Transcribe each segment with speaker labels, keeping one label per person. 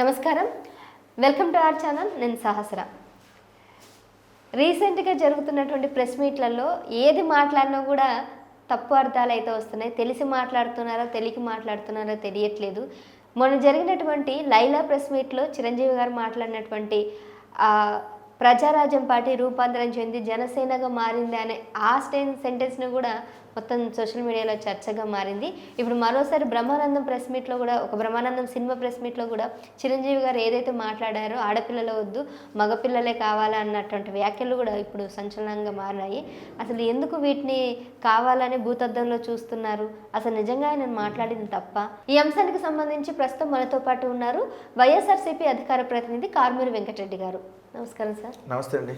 Speaker 1: నమస్కారం, welcome to our channel. నేను సహస్ర. రీసెంట్గా జరుగుతున్నటువంటి ప్రెస్ మీట్లలో ఏది మాట్లాడినా కూడా తప్పు అర్థాలు అయితే వస్తున్నాయి. తెలిసి మాట్లాడుతున్నారో తెలియక మాట్లాడుతున్నారో తెలియట్లేదు. మొన్న జరిగినటువంటి లైలా ప్రెస్ మీట్లో చిరంజీవి గారు మాట్లాడినటువంటి ప్రజారాజ్యం పార్టీ రూపాంతరం చెంది జనసేనగా మారింది అనే ఆ సెంటెన్స్ను కూడా మొత్తం సోషల్ మీడియాలో చర్చగా మారింది. ఇప్పుడు మరోసారి బ్రహ్మానందం ప్రెస్ మీట్లో కూడా, ఒక బ్రహ్మానందం సినిమా ప్రెస్ మీట్లో కూడా చిరంజీవి గారు ఏదైతే మాట్లాడారో ఆడపిల్లలు వద్దు మగపిల్లలే కావాలా అన్నటువంటి వ్యాఖ్యలు కూడా ఇప్పుడు సంచలనంగా మారినాయి. అసలు ఎందుకు వీటిని కావాలని భూతద్దంలో చూస్తున్నారు? అసలు నిజంగా ఆయన మాట్లాడింది తప్ప? ఈ అంశానికి సంబంధించి ప్రస్తుతం మనతో పాటు ఉన్నారు వైఎస్ఆర్సీపీ అధికార ప్రతినిధి కారుమూరి వెంకటరెడ్డి గారు. నమస్కారం సార్.
Speaker 2: నమస్తే అండి.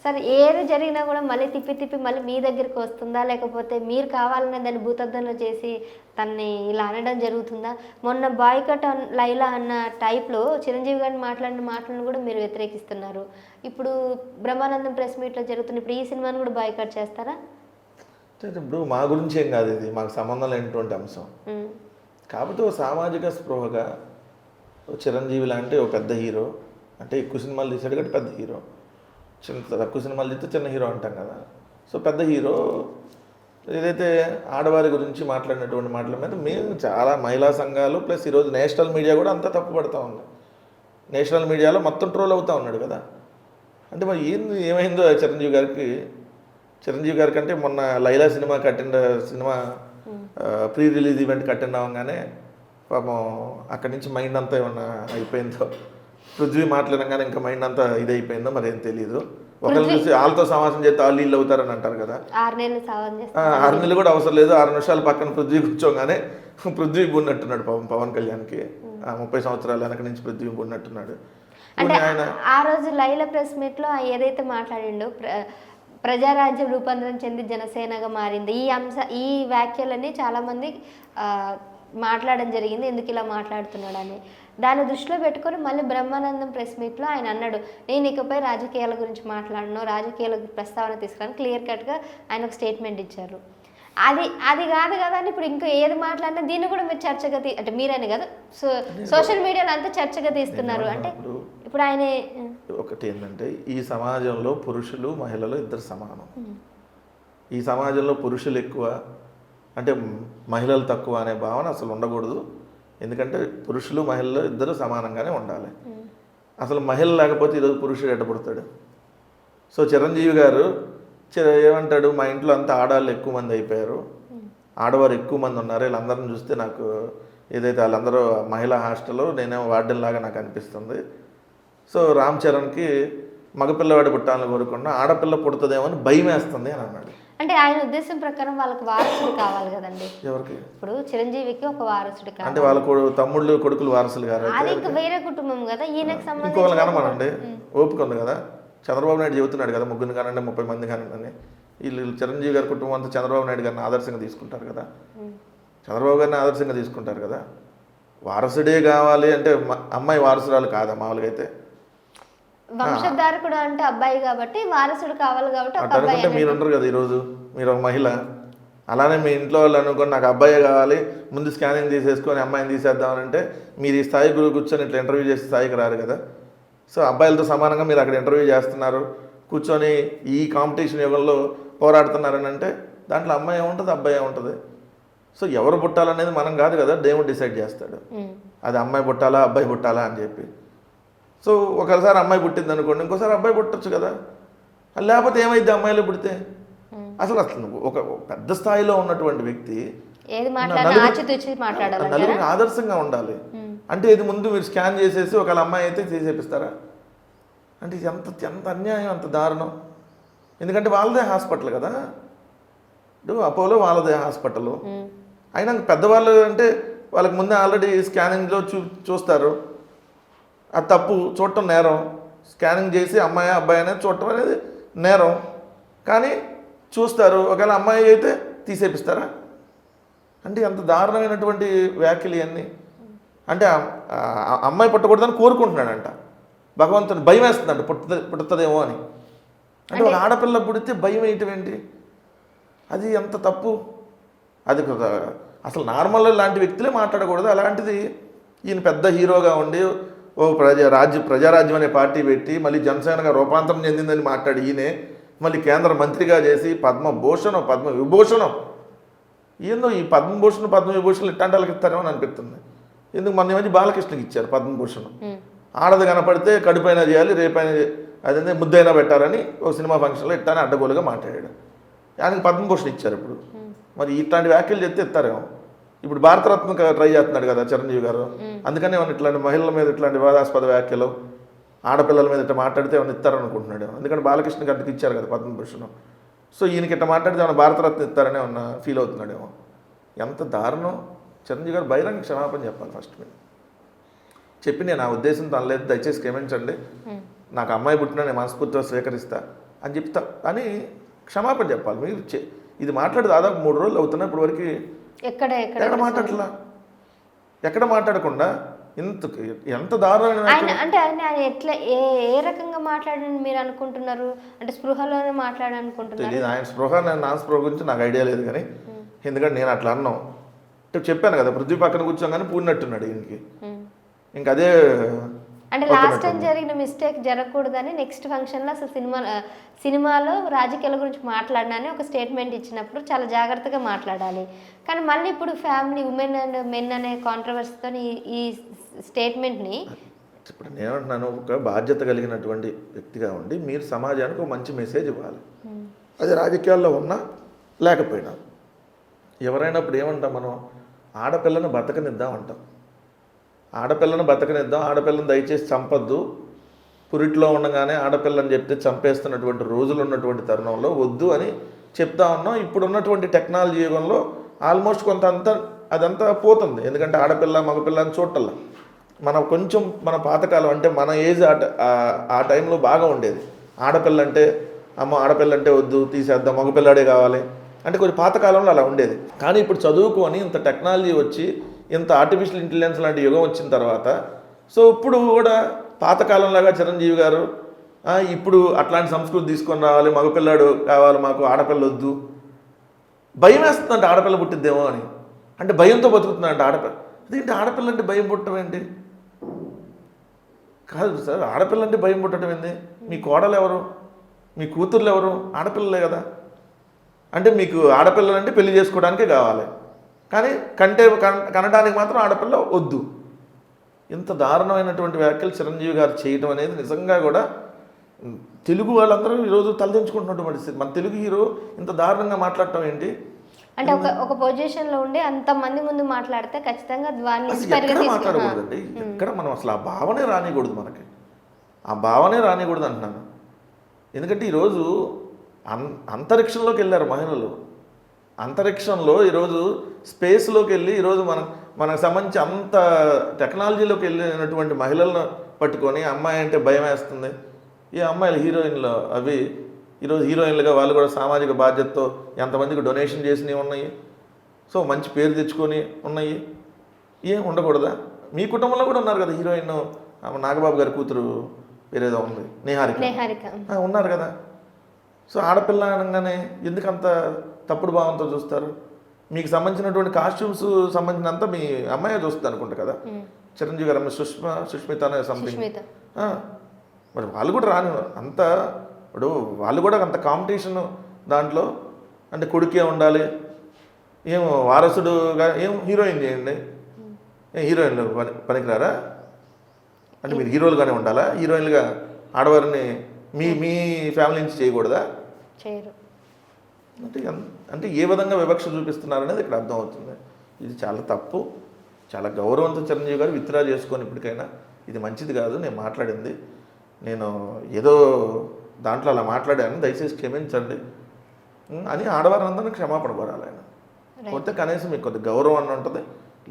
Speaker 1: సార్, ఏది జరిగినా కూడా మళ్ళీ తిప్పి మళ్ళీ మీ దగ్గరికి వస్తుందా, లేకపోతే మీరు కావాలనే దాన్ని భూతద్దంలో చేసి తనని ఇలా అనడం జరుగుతుందా? మొన్న బాయ్కట్ లైలా అన్న టైప్లో చిరంజీవి గారిని మాట్లాడిన మాటలను కూడా మీరు వ్యతిరేకిస్తున్నారు. ఇప్పుడు బ్రహ్మానందం ప్రెస్ మీట్లో జరుగుతున్న ఇప్పుడు ఈ సినిమాను కూడా బాయ్కట్ చేస్తారా?
Speaker 2: ఇప్పుడు మా గురించి ఏం కాదు, ఇది మాకు సంబంధం లేనటువంటి అంశం. కాబట్టి ఓ సామాజిక స్పృహగా చిరంజీవి లాంటి ఒక పెద్ద హీరో, అంటే ఎక్కువ సినిమాలు తీసాడు కాబట్టి పెద్ద హీరో, తక్కువ సినిమాలు తీస్తే చిన్న హీరో అంటాం కదా. సో పెద్ద హీరో ఏదైతే ఆడవారి గురించి మాట్లాడినటువంటి మాటల మీద మేము చాలా మహిళా సంఘాలు ప్లస్ ఈరోజు నేషనల్ మీడియా కూడా అంతా తప్పు పడుతూ ఉంది. నేషనల్ మీడియాలో మొత్తం ట్రోల్ అవుతూ ఉన్నాడు కదా. అంటే మరి ఏమైందో చిరంజీవి గారికి అంటే మొన్న Laila cinema pre release event attend అవ్వగానే పాపం అక్కడి నుంచి మైండ్ అంతా ఏమన్నా అయిపోయిందో, పృథ్వీ మాట్లాడగానే ఇంకా మైండ్ అంతా ఇదైపోయిందో మరి ఏం తెలియదు. ఒకరిని చూసి వాళ్ళతో సమావేశం చేస్తే వాళ్ళు వీళ్ళు అవుతారని అంటారు కదా.
Speaker 1: 6 నెలలు
Speaker 2: కూడా అవసరం లేదు. 6 నిమిషాలు పక్కన పృథ్వీ కూర్చోగానే పృథ్వీ ఉన్నట్టున్నాడు పవన్ కళ్యాణ్కి. 30 సంవత్సరాలు వెనక నుంచి పృథ్వీ ఉన్నట్టున్నాడు.
Speaker 1: అంటే ఆ రోజు లైలా ప్రెస్ మీట్లో ఏదైతే మాట్లాడిండో ప్రజారాజ్యం రూపాంతరం చెంది జనసేనగా మారింది, ఈ వ్యాఖ్యలని చాలామంది మాట్లాడడం జరిగింది. ఎందుకు ఇలా మాట్లాడుతున్నాడని దాన్ని దృష్టిలో పెట్టుకొని మళ్ళీ బ్రహ్మానందం ప్రెస్ మీట్లో ఆయన అన్నాడు, నేను ఇకపై రాజకీయాల గురించి మాట్లాడను, రాజకీయాల ప్రస్తావన తీసుకురాను. క్లియర్ కట్గా ఆయన ఒక స్టేట్మెంట్ ఇచ్చారు. అది కాదు కదా అని ఇప్పుడు ఇంకా ఏది మాట్లాడినా దీన్ని కూడా మీరు చర్చగా అంటే మీరని కదా సోషల్ మీడియాలో అంతా చర్చగా తీస్తున్నారు. అంటే ఇప్పుడు ఆయన
Speaker 2: ఒకటి ఏంటంటే, ఈ సమాజంలో పురుషులు మహిళలు ఇద్దరు సమానం. ఈ సమాజంలో పురుషులు ఎక్కువ అంటే మహిళలు తక్కువ అనే భావన అసలు ఉండకూడదు. ఎందుకంటే పురుషులు మహిళలు ఇద్దరు సమానంగానే ఉండాలి. అసలు మహిళ లేకపోతే ఈరోజు పురుషుడు ఎట్టబడతాడు? సో చిరంజీవి గారు ఏమంటాడు, మా ఇంట్లో అంతా ఆడవాళ్ళు ఎక్కువ మంది అయిపోయారు, ఆడవారు ఎక్కువ మంది ఉన్నారు, వీళ్ళందరిని చూస్తే నాకు ఏదైతే వాళ్ళందరూ మహిళా హాస్టల్లో నేనేమో వార్డెన్ లాగా నాకు అనిపిస్తుంది. సో రామ్ చరణ్కి మగపిల్లవాడి పుట్టాలని కోరుకున్నా ఆడపిల్ల పుడుతుందేమో అని భయం వేస్తుంది అని అన్నాడు.
Speaker 1: అంటే ఆయన ఉద్దేశం ప్రకారం వాళ్ళకి వారసుడు కావాలి కదండి.
Speaker 2: ఎవరికి?
Speaker 1: ఇప్పుడు చిరంజీవికి ఒక వారసుడు కావాలి.
Speaker 2: అంటే వాళ్ళ తమ్ముళ్ళు కొడుకులు వారసులు గారు,
Speaker 1: అది ఇంకా వేరే కుటుంబం కదా. ఈయనకు
Speaker 2: ఇంకోళ్ళని కనమనండి, ఓపిక ఉంది కదా. చంద్రబాబు నాయుడు చెబుతున్నాడు కదా, 3 కానండి 30 మంది కానండి అని. వీళ్ళు చిరంజీవి గారి కుటుంబం అంతా చంద్రబాబు నాయుడు గారిని ఆదర్శంగా తీసుకుంటారు కదా, చంద్రబాబు గారిని ఆదర్శంగా తీసుకుంటారు కదా. వారసుడే కావాలి అంటే అమ్మాయి వారసురాలు కాదా మామూలుగా అయితే?
Speaker 1: వంశధారకుడు అంటే అబ్బాయి కాబట్టి వారసుడు కావాలి కాబట్టి
Speaker 2: అంటే మీరు ఉండరు కదా, ఈరోజు మీరు ఒక మహిళ, అలానే మీ ఇంట్లో వాళ్ళు అనుకోని నాకు అబ్బాయే కావాలి, ముందు స్కానింగ్ తీసేసుకొని అమ్మాయిని తీసేద్దామనంటే మీరు ఈ స్థాయి కూర్చొని ఇట్లా ఇంటర్వ్యూ చేసే స్థాయికి రారు కదా. సో అబ్బాయిలతో సమానంగా మీరు అక్కడ ఇంటర్వ్యూ చేస్తున్నారు, కూర్చొని ఈ కాంపిటీషన్ యుగంలో పోరాడుతున్నారని అంటే దాంట్లో అమ్మాయి ఏముంటుంది అబ్బాయి ఏముంటుంది? సో ఎవరు పుట్టాలనేది మనం కాదు కదా, దేవుడు డిసైడ్ చేస్తాడు. అది అమ్మాయి పుట్టాలా అబ్బాయి పుట్టాలా అని చెప్పి. సో ఒకసారి అమ్మాయి పుట్టింది అనుకోండి, ఇంకోసారి అబ్బాయి పుట్టచ్చు కదా. లేకపోతే ఏమైంది అమ్మాయిలో పుడితే? అసలు ఒక పెద్ద స్థాయిలో ఉన్నటువంటి వ్యక్తి నలుగురికి ఆదర్శంగా ఉండాలి. అంటే ఇది ముందు మీరు స్కాన్ చేసేసి ఒకవేళ అమ్మాయి అయితే చేసేపిస్తారా? అంటే ఇది ఎంత అన్యాయం, అంత దారుణం. ఎందుకంటే వాళ్ళదే హాస్పిటల్ కదా, ఇప్పుడు అపోలో వాళ్ళదే హాస్పిటల్ అయినా పెద్దవాళ్ళు అంటే వాళ్ళకి ముందే ఆల్రెడీ స్కానింగ్లో చూస్తారు. అది తప్పు, చూడటం నేరం. స్కానింగ్ చేసి అమ్మాయి అబ్బాయి అనేది చూడటం అనేది నేరం, కానీ చూస్తారు. ఒకవేళ అమ్మాయి అయితే తీసేపిస్తారా? అంటే ఎంత దారుణమైనటువంటి వ్యాఖ్యలు ఇవన్నీ. అంటే అమ్మాయి పుట్టకూడదని కోరుకుంటున్నాడంట, భగవంతుని భయం వేస్తుందంట పుట్టుతుందేమో అని. అంటే ఒక ఆడపిల్ల పుడితే భయం వేయటం ఏంటి? అది ఎంత తప్పు. అది అసలు నార్మల్ లాంటి వ్యక్తులే మాట్లాడకూడదు. అలాంటిది ఈయన పెద్ద హీరోగా ఉండి ప్రజారాజ్యం అనే పార్టీ పెట్టి మళ్ళీ జనసేనగా రూపాంతరం చెందిందని మాట్లాడి ఈయనే మళ్ళీ కేంద్ర మంత్రిగా చేసి పద్మభూషణం పద్మవిభూషణం ఏందో ఈ పద్మభూషణం పద్మవిభూషణం ఇట్లాంటి వాళ్ళకి ఇస్తారేమో అని అనిపిస్తుంది. ఎందుకు మొన్న మధ్య బాలకృష్ణకి ఇచ్చారు పద్మభూషణం. ఆడది కనపడితే కడుపైనా చేయాలి రేపైనా అదే ముద్దైనా పెట్టాలని ఒక సినిమా ఫంక్షన్లో ఇట్లానే అడ్డగోలుగా మాట్లాడాడు. ఆయనకి పద్మభూషణం ఇచ్చారు. ఇప్పుడు మరి ఇట్లాంటి వ్యాఖ్యలు చెప్తే ఇస్తారేమో. ఇప్పుడు భారతరత్న ట్రై చేస్తున్నాడు కదా చిరంజీవి గారు. అందుకని ఏమన్నా ఇట్లాంటి మహిళల మీద ఇట్లాంటి వివాదాస్పద వ్యాఖ్యలు ఆడపిల్లల మీద ఇట్లా మాట్లాడితే ఏమైనా ఇస్తారనుకుంటున్నాడు. ఎందుకంటే బాలకృష్ణ గారికి ఇచ్చారు కదా పద్మభూషణం. సో ఈయనకి ఇట్లా మాట్లాడితే ఏమైనా భారతరత్న ఇస్తారని ఏమన్నా ఫీల్ అవుతున్నాడేమో. ఎంత దారుణం. చిరంజీవి గారు బహిరంగ క్షమాపణ చెప్పాలి ఫస్ట్. మీరు చెప్పి నేను ఆ ఉద్దేశంతో అనలేదు, దయచేసి క్షమించండి, నాకు అమ్మాయి పుట్టినా నేను మనస్ఫూర్తిగా స్వీకరిస్తా అని చెప్తా అని క్షమాపణ చెప్పాలి. మీరు ఇది మాట్లాడి దాదాపు 3 రోజులు అవుతున్నా ఇప్పుడు వరకు ఎక్కడ మాట్లాడలా, ఎక్కడ మాట్లాడకుండా ఎంత దారుణమైన
Speaker 1: అంటే ఆయన ఎట్లా ఏ రకంగా మాట్లాడని మీరు అనుకుంటున్నారు? అంటే స్పృహలోనే మాట్లాడాలనుకుంటున్నారు?
Speaker 2: తెలియదు ఆయన స్పృహ, నా స్పృహ గురించి నాకు ఐడియా లేదు. కానీ ఎందుకంటే నేను అట్లా అన్నాం చెప్పాను కదా, పృథ్వీ పక్కన కూర్చోగానే పూడినట్టున్నాడు ఈయనకి. ఇంకా అదే
Speaker 1: అంటే లాస్ట్ టైం జరిగిన మిస్టేక్ జరగకూడదని నెక్స్ట్ ఫంక్షన్లో అసలు సినిమాలో రాజకీయాల గురించి మాట్లాడినని ఒక స్టేట్మెంట్ ఇచ్చినప్పుడు చాలా జాగ్రత్తగా మాట్లాడాలి. కానీ మళ్ళీ ఇప్పుడు ఫ్యామిలీ ఉమెన్ అండ్ మెన్ అనే కాంట్రవర్సీతో ఈ స్టేట్మెంట్ని
Speaker 2: ఇప్పుడు నేనంటున్నాను, ఒక బాధ్యత కలిగినటువంటి వ్యక్తిగా ఉండి మీరు సమాజానికి ఒక మంచి మెసేజ్ ఇవ్వాలి. అది రాజకీయాల్లో ఉన్నా లేకపోయినా ఎవరైనా ఇప్పుడు ఏమంటాం మనం, ఆడపిల్లను బతకనిద్దాం అంటాం. ఆడపిల్లను బతకనిద్దాం, ఆడపిల్లను దయచేసి చంపద్దు, పురిట్లో ఉండగానే ఆడపిల్లని చెప్తే చంపేస్తున్నటువంటి రోజులు ఉన్నటువంటి తరుణంలో వద్దు అని చెప్తా ఉన్నాం. ఇప్పుడు ఉన్నటువంటి టెక్నాలజీ యుగంలో ఆల్మోస్ట్ అదంతా పోతుంది. ఎందుకంటే ఆడపిల్ల మగపిల్ల అని చూడటల్లా మన పాతకాలం అంటే మన ఏజ్ ఆ టైంలో బాగా ఉండేది. ఆడపిల్ల అంటే ఆడపిల్ల అంటే వద్దు తీసేద్దాం, మగపిల్లాడే కావాలి అంటే కొంచెం పాతకాలంలో అలా ఉండేది. కానీ ఇప్పుడు చదువుకొని ఇంత టెక్నాలజీ వచ్చి ఇంత ఆర్టిఫిషియల్ ఇంటెలిజెన్స్ లాంటి యుగం వచ్చిన తర్వాత సో ఇప్పుడు కూడా పాతకాలంలాగా చిరంజీవి గారు ఇప్పుడు అట్లాంటి సంస్కృతి తీసుకొని రావాలి, మగపిల్లాడు కావాలి మాకు, ఆడపిల్ల వద్దు, భయం వేస్తుందంటే ఆడపిల్ల పుట్టిద్దేమో అని. అంటే భయంతో బతుకుతుందంటే ఆడపిల్ల. అదేంటి ఆడపిల్ల అంటే భయం పుట్టడం ఏంటి? కాదు సార్, ఆడపిల్ల అంటే భయం పుట్టడం ఏంటి? మీ కోడలు ఎవరు, మీ కూతుర్లు ఎవరు? ఆడపిల్లలే కదా. అంటే మీకు ఆడపిల్లలంటే పెళ్లి చేసుకోవడానికే కావాలి, కానీ కనడానికి మాత్రం ఆడపిల్ల వద్దు. ఇంత దారుణమైనటువంటి వ్యాఖ్యలు చిరంజీవి గారు చేయడం అనేది నిజంగా కూడా తెలుగు వాళ్ళందరూ ఈరోజు తలదించుకుంటున్నటువంటి పరిస్థితి. మన తెలుగు హీరో ఇంత దారుణంగా మాట్లాడటం ఏంటి?
Speaker 1: అంటే ఒక పొజిషన్లో ఉండి అంతమంది ముందు మాట్లాడితే ఖచ్చితంగా
Speaker 2: మాట్లాడకూడదండి. ఎక్కడ మనం అసలు ఆ భావనే రానికూడదు, మనకి ఆ భావనే రానికూడదు అంటున్నాను. ఎందుకంటే ఈరోజు అంతరిక్షంలోకి వెళ్ళారు మహిళలు. అంతరిక్షంలో ఈరోజు స్పేస్లోకి వెళ్ళి ఈరోజు మనకు సంబంధించి అంత టెక్నాలజీలోకి వెళ్ళినటువంటి మహిళలను పట్టుకొని అమ్మాయి అంటే భయం వేస్తుంది. ఈ అమ్మాయిలు హీరోయిన్లు అవి ఈరోజు హీరోయిన్లుగా వాళ్ళు కూడా సామాజిక బాధ్యతతో ఎంతమందికి డొనేషన్ చేసినవి ఉన్నాయి. సో మంచి పేరు తెచ్చుకొని ఉన్నాయి. ఏం ఉండకూడదా? మీ కుటుంబంలో కూడా ఉన్నారు కదా హీరోయిన్, నాగబాబు గారి కూతురు పేరేదో ఉంది, నిహారిక ఉన్నారు కదా. సో ఆడపిల్ల అనగానే ఎందుకు అంత తప్పుడు భావంతో చూస్తారు? మీకు సంబంధించినటువంటి కాస్ట్యూమ్స్ సంబంధించినంత మీ అమ్మాయి చూస్తుంది అనుకుంటా కదా, చిరంజీవి గారు సుష్మిత అనే సంథింగ్. మరి వాళ్ళు కూడా రాని అంత ఇప్పుడు వాళ్ళు కూడా అంత కాంపిటీషన్ దాంట్లో అంటే కొడుకే ఉండాలి, ఏం వారసుడుగా ఏం హీరోయిన్ చేయండి, ఏం హీరోయిన్లు పనికిరారా? అంటే మీరు హీరోలుగానే ఉండాలా? హీరోయిన్లుగా ఆడవారిని మీ ఫ్యామిలీ నుంచి చేయకూడదా?
Speaker 1: చేయరు.
Speaker 2: అంటే ఏ విధంగా వివక్ష చూపిస్తున్నారు అనేది ఇక్కడ అర్థమవుతుంది. ఇది చాలా తప్పు. చాలా గౌరవంతో చిరంజీవి గారు విత్డ్రా చేసుకొని ఇప్పటికైనా ఇది మంచిది కాదు, నేను మాట్లాడింది నేను ఏదో దాంట్లో అలా మాట్లాడాను, దయచేసి క్షమించండి అని ఆడవారందరినీ క్షమాపణ కోరాలి ఆయన. కొత్త కనీసం మీకు కొద్ది గౌరవం అని ఉంటుంది.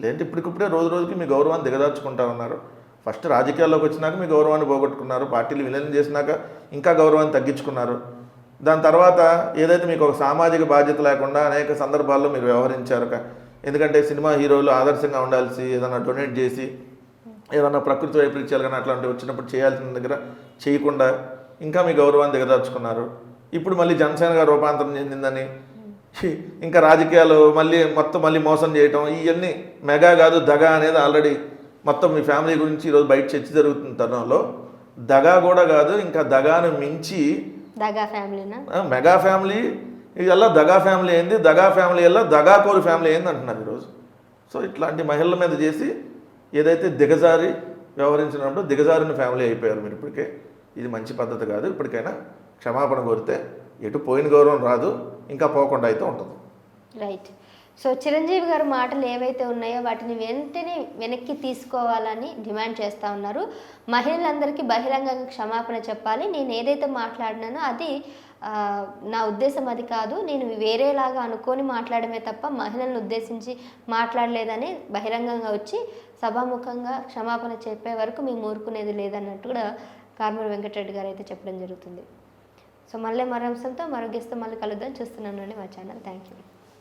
Speaker 2: లేదంటే ఇప్పటికిప్పుడే రోజు రోజుకి మీ గౌరవాన్ని దిగదార్చుకుంటా ఉన్నారు. ఫస్ట్ రాజకీయాల్లోకి వచ్చినాక మీ గౌరవాన్ని పోగొట్టుకున్నారు, పార్టీలు విలీనం చేసినాక ఇంకా గౌరవాన్ని తగ్గించుకున్నారు. దాని తర్వాత ఏదైతే మీకు ఒక సామాజిక బాధ్యత లేకుండా అనేక సందర్భాల్లో మీరు వ్యవహరించారు. ఎందుకంటే సినిమా హీరోలు ఆదర్శంగా ఉండాల్సి ఏదైనా డొనేట్ చేసి ఏదన్నా ప్రకృతి వైపరీత్యాలు కానీ అట్లాంటివి వచ్చినప్పుడు చేయాల్సిన దగ్గర చేయకుండా ఇంకా మీ గౌరవాన్ని దిగదార్చుకున్నారు. ఇప్పుడు మళ్ళీ జనసేనగా రూపాంతరం చెందిందని ఇంకా రాజకీయాలు మళ్ళీ మోసం చేయటం, ఇవన్నీ మెగా కాదు దగా అనేది ఆల్రెడీ మొత్తం మీ ఫ్యామిలీ గురించి ఈరోజు బయట చర్చ జరుగుతున్న తరుణంలో దగా కూడా కాదు, ఇంకా దగాను మించి
Speaker 1: దగా ఫ్యామిలీనా
Speaker 2: మెగా ఫ్యామిలీ ఇవల్ల దగా ఫ్యామిలీ ఏంది, దగా ఫ్యామిలీ వల్ల దగాకోరు ఫ్యామిలీ ఏంది అంటున్నారు ఈరోజు. సో ఇట్లాంటి మహిళల మీద చేసి ఏదైతే దిగజారి వ్యవహరించినప్పుడు దిగజారిన ఫ్యామిలీ అయిపోయారు మీరు ఇప్పటికే. ఇది మంచి పద్ధతి కాదు. ఇప్పటికైనా క్షమాపణ కోరితే ఎటు పోయిన గౌరవం రాదు, ఇంకా పోకుండా అయితే ఉంటుంది.
Speaker 1: రైట్. సో చిరంజీవి గారి మాటలు ఏవైతే ఉన్నాయో వాటిని వెంటనే వెనక్కి తీసుకోవాలని డిమాండ్ చేస్తూ ఉన్నారు. మహిళలందరికీ బహిరంగంగా క్షమాపణ చెప్పాలి. నేను ఏదైతే మాట్లాడినానో అది నా ఉద్దేశం అది కాదు, నేను వేరేలాగా అనుకొని మాట్లాడమే తప్ప మహిళలను ఉద్దేశించి మాట్లాడలేదని బహిరంగంగా వచ్చి సభాముఖంగా క్షమాపణ చెప్పే వరకు మేము ఊరుకునేది లేదన్నట్టు కూడా కారుమూరి వెంకటరెడ్డి గారు అయితే చెప్పడం జరుగుతుంది. సో మళ్ళీ మరో అంశంతో మరో గెస్ట్తో మళ్ళీ కలుద్దాం. చూస్తున్నాను మా ఛానల్. Thank you.